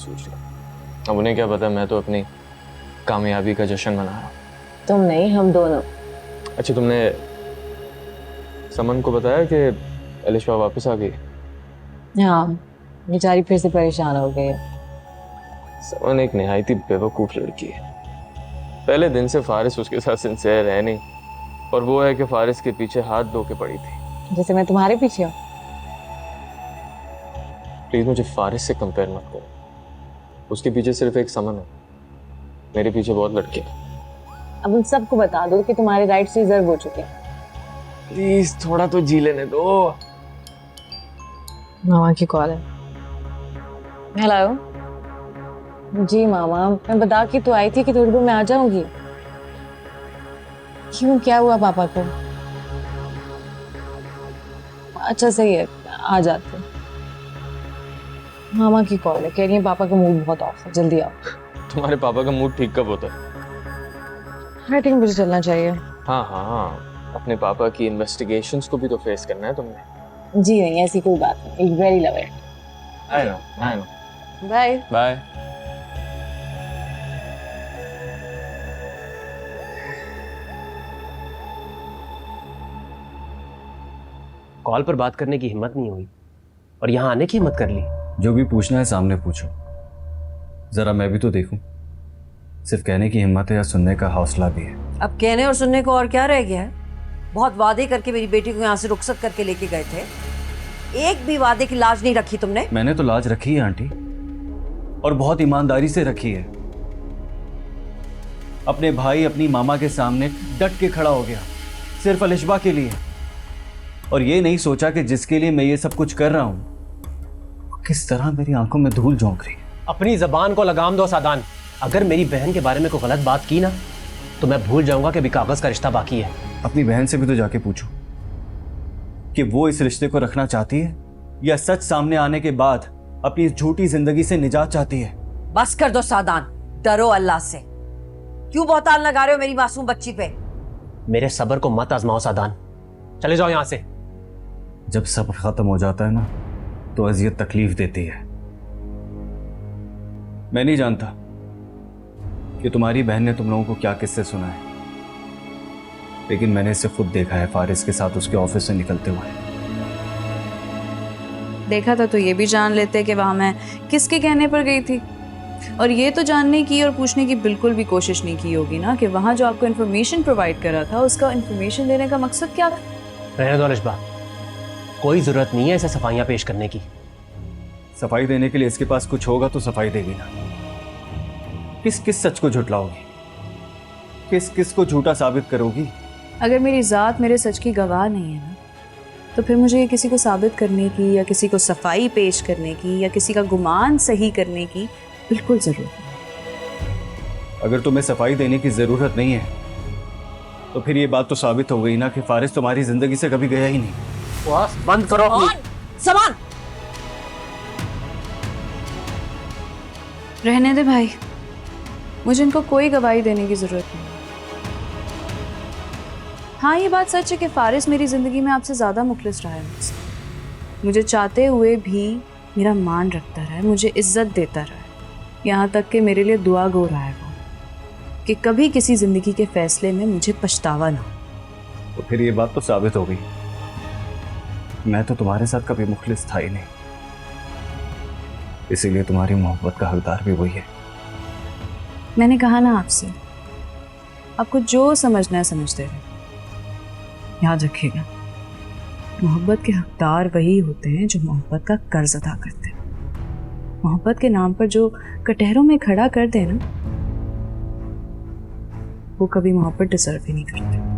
सोच लिया। अब उन्हें क्या पता, मैं तो अपनी कामयाबी का जश्न मना रहा हूँ। तुम नहीं, हम दोनों। अच्छा, तुमने समन को बताया कि अलिशा वापस आ गई? हाँ, बेचारी फिर से परेशान हो गई है। समन एक निहायती बेवकूफ लड़की है। पहले दिन से फारिस उसके साथ सिंसियर है नहीं, और वो है कि फारिस के पीछे हाथ धो के पड़ी थी। जैसे मैं तुम्हारे पीछे हूँ। प्लीज मुझे फारिस से कंपेयर मत करो। उसके पीछे सिर्फ एक समन है, मेरे पीछे बहुत लड़के हैं। अब उन सबको बता दो कि तुम्हारे राइट्स रिजर्व हो चुके हैं। प्लीज थोड़ा तो जी लेने दो। मामा की कॉल है। हेलो। जी मामा, मैं बता के तो आई थी कि थोड़ी देर में आ जाऊंगी। क्यों, क्या हुआ पापा को? अच्छा सही है, आ जाते। मामा की कॉल है, कह रही है पापा का मूड बहुत ऑफ है, जल्दी आओ। तुम्हारे पापा का मूड ठीक कब होता है? आई थिंक मुझे चलना चाहिए। हाँ हाँ, अपने पापा की इन्वेस्टिगेशंस को भी तो फेस करना है तुमने। जी नहीं, ऐसी कोई बात नहीं, very love it. I know. Bye bye. Call पर बात करने की हिम्मत नहीं हुई और यहाँ आने की हिम्मत कर ली। जो भी पूछना है सामने पूछो, जरा मैं भी तो देखूं। सिर्फ कहने की हिम्मत है या सुनने का हौसला भी है? अब कहने और सुनने को और क्या रह गया है? बहुत वादे करके मेरी बेटी को यहाँ से रुखसत करके लेके गए थे, एक भी वादे की लाज नहीं रखी तुमने। मैंने तो लाज रखी है आंटी, और बहुत ईमानदारी से रखी है। अपने भाई अपनी मामा के सामने डट के खड़ा हो गया, सिर्फ अलिशबा के लिए। और ये नहीं सोचा कि जिसके लिए मैं ये सब कुछ कर रहा हूं किस तरह मेरी आंखों में धूल झोंक रही है। अपनी जबान को लगाम दो सादान। अगर मेरी बहन के बारे में कोई गलत बात की ना, तो मैं भूल जाऊंगा कि अभी कागज का रिश्ता बाकी है। अपनी बहन से भी तो जाके पूछो कि वो इस रिश्ते को रखना चाहती है या सच सामने आने के बाद अपनी इस झूठी जिंदगी से निजात चाहती है। बस कर दो सादान, डरो अल्लाह से। क्यों बहुतान लगा रहे हो मेरी मासूम बच्ची पे? मेरे सब्र को मत आजमाओ सादान, चले जाओ यहां से। जब सब खत्म हो जाता है ना, तो अजियत तकलीफ देती है। मैं नहीं जानता कि तुम्हारी बहन ने तुम लोगों को क्या किस्से सुनाए, लेकिन मैंने इसे खुद देखा है फारिस के साथ उसके ऑफिस से निकलते हुए। देखा था तो ये भी जान लेते कि वहाँ मैं किसके कहने पर गई थी, और ये तो जानने की और पूछने की बिल्कुल भी कोशिश नहीं की होगी ना कि वहाँ जो आपको इन्फॉर्मेशन प्रोवाइड करा था उसका इन्फॉर्मेशन देने का मकसद क्या था। रहने दो अलिशबा, कोई जरूरत नहीं है इसे सफाइयां पेश करने की। सफाई देने के लिए इसके पास कुछ होगा तो सफाई देगी ना। किस किस सच को झुटलाओगी, किस किस को झूठा साबित करोगी? अगर मेरी ज़ात मेरे सच की गवाह नहीं है ना, तो फिर मुझे ये किसी को साबित करने की या किसी को सफाई पेश करने की या किसी का गुमान सही करने की बिल्कुल ज़रूरत नहीं। अगर तुम्हें सफाई देने की ज़रूरत नहीं है तो फिर ये बात तो साबित हो गई ना कि फारिस तुम्हारी ज़िंदगी से कभी गया ही नहीं। बंद करो समान। रहने दे भाई, मुझे इनको कोई गवाही देने की ज़रूरत नहीं। हाँ, ये बात सच है कि फारिस मेरी ज़िंदगी में आपसे ज़्यादा मुखलिस रहा है मुझसे। मुझे चाहते हुए भी मेरा मान रखता रहा है, मुझे इज्जत देता रहा है, यहाँ तक कि मेरे लिए दुआ गो रहा है वो कि कभी किसी ज़िंदगी के फैसले में मुझे पछतावा ना हो। तो फिर ये बात तो साबित हो गई, मैं तो तुम्हारे साथ कभी मुखलिस था ही नहीं, इसीलिए तुम्हारी मोहब्बत का हकदार भी वही है। मैंने कहा ना आपसे, आपको जो समझना है समझते रहे। याद रखिएगा, मोहब्बत के हकदार वही होते हैं जो मोहब्बत का कर्ज अदा करते हैं। मोहब्बत के नाम पर जो कटहरों में खड़ा कर दे ना, वो कभी मोहब्बत डिजर्व ही नहीं करते।